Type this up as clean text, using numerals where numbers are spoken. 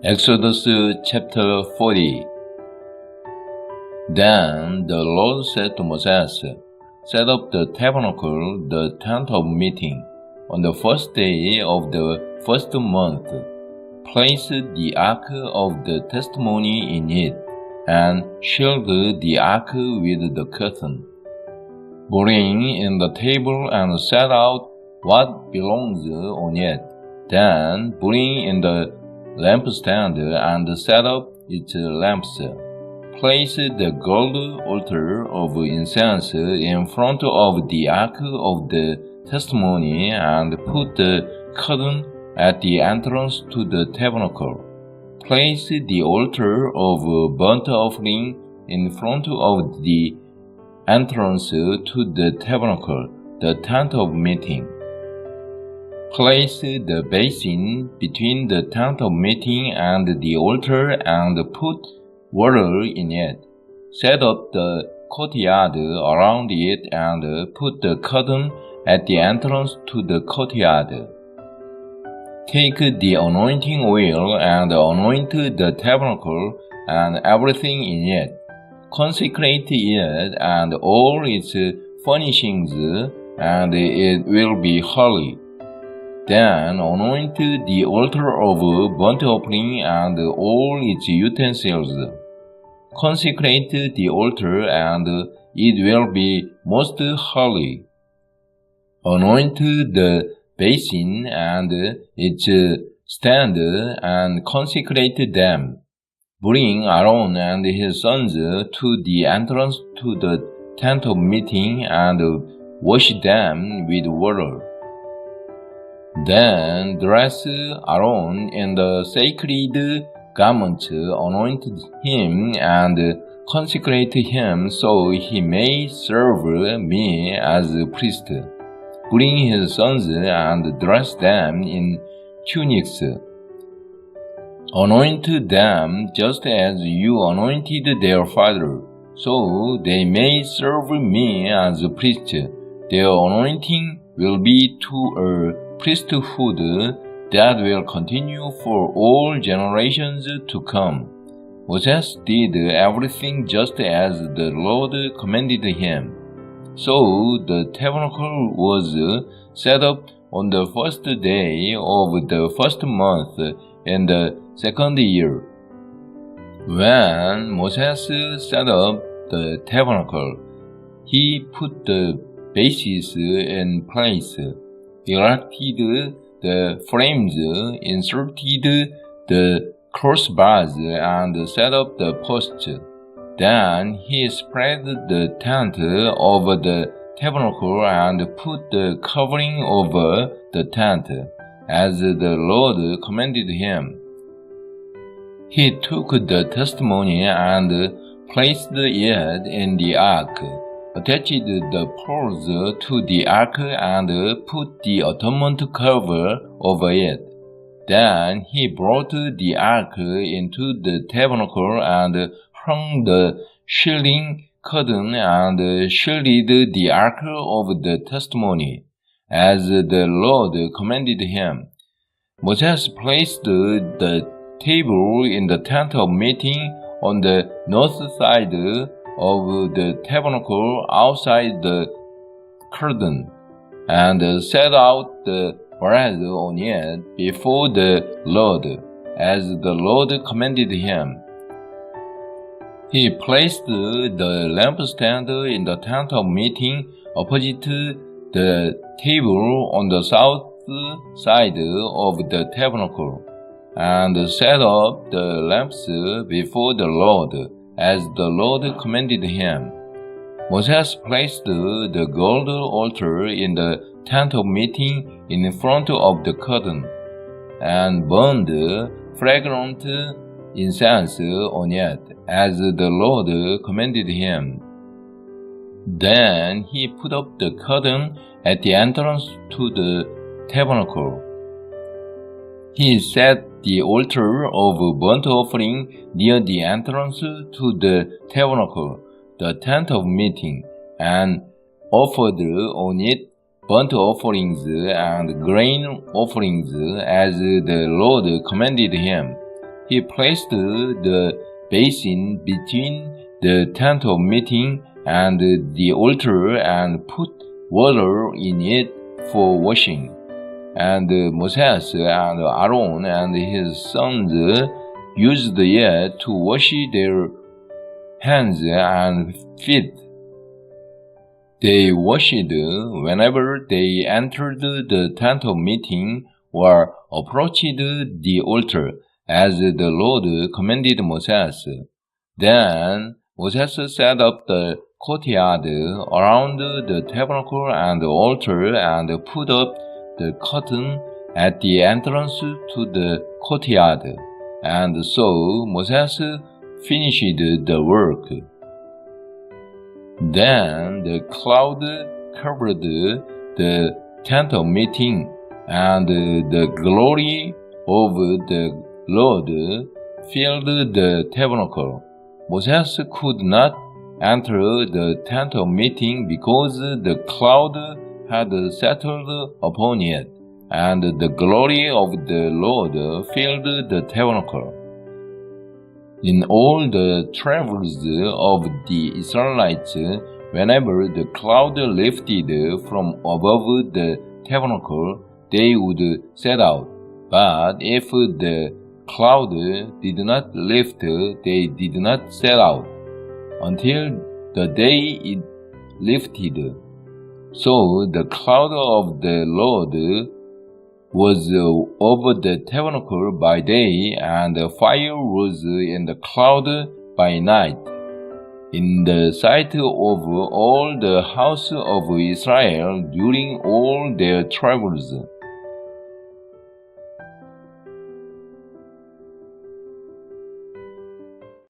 Exodus chapter 40. Then the Lord said to Moses, Set up the tabernacle, the tent of meeting, on the first day of the first month. Place the ark of the testimony in it, and shield the ark with the curtain. Bring in the table and set out what belongs on it. Then bring in the lampstand and set up its lamps. Place the gold altar of incense in front of the ark of the testimony and put the curtain at the entrance to the tabernacle. Place the altar of burnt offering in front of the entrance to the tabernacle, the tent of meeting. Place the basin between the tent of meeting and the altar and put water in it. Set up the courtyard around it and put the curtain at the entrance to the courtyard. Take the anointing oil and anoint the tabernacle and everything in it. Consecrate it and all its furnishings, and it will be holy. Then anoint the altar of burnt offering and all its utensils. Consecrate the altar, and it will be most holy. Anoint the basin and its stand, and consecrate them. Bring Aaron and his sons to the entrance to the tent of meeting and wash them with water. Then dress Aaron in the sacred garments, anoint him and consecrate him so he may serve me as a priest. Bring his sons and dress them in tunics. Anoint them just as you anointed their father, so they may serve me as a priest. Their anointing will be to a priesthood that will continue for all generations to come. Moses did everything just as the Lord commanded him. So the tabernacle was set up on the first day of the first month in the second year. When Moses set up the tabernacle, he put the bases in place, erected the frames, inserted the crossbars, and set up the posts. Then he spread the tent over the tabernacle and put the covering over the tent, as the Lord commanded him. He took the testimony and placed it in the ark, attached the poles to the ark, and put the atonement cover over it. Then he brought the ark into the tabernacle and hung the shielding curtain and shielded the ark of the testimony, as the Lord commanded him. Moses placed the table in the tent of meeting on the north side of the tabernacle outside the curtain, and set out the bread on it before the Lord, as the Lord commanded him. He placed the lampstand in the tent of meeting opposite the table on the south side of the tabernacle, and set up the lamps before the Lord, as the Lord commanded him. Moses placed the gold altar in the tent of meeting in front of the curtain, and burned fragrant incense on it, as the Lord commanded him. Then he put up the curtain at the entrance to the tabernacle. He set the altar of burnt offering near the entrance to the tabernacle, the tent of meeting, and offered on it burnt offerings and grain offerings as the Lord commanded him. he placed the basin between the tent of meeting and the altar and put water in it for washing. And Moses and Aaron and his sons used it to wash their hands and feet. They washed whenever they entered the tent of meeting or approached the altar, as the Lord commanded Moses. Then Moses set up the courtyard around the tabernacle and the altar and put up the curtain at the entrance to the courtyard. And so Moses finished the work. Then the cloud covered the tent of meeting, and the glory of the Lord filled the tabernacle. Moses could not enter the tent of meeting because the cloud had settled upon it, and the glory of the Lord filled the tabernacle. In all the travels of the Israelites, whenever the cloud lifted from above the tabernacle, they would set out. But if the cloud did not lift, they did not set out until the day it lifted. So the cloud of the Lord was over the tabernacle by day, and the fire was in the cloud by night, in the sight of all the house of Israel during all their travels.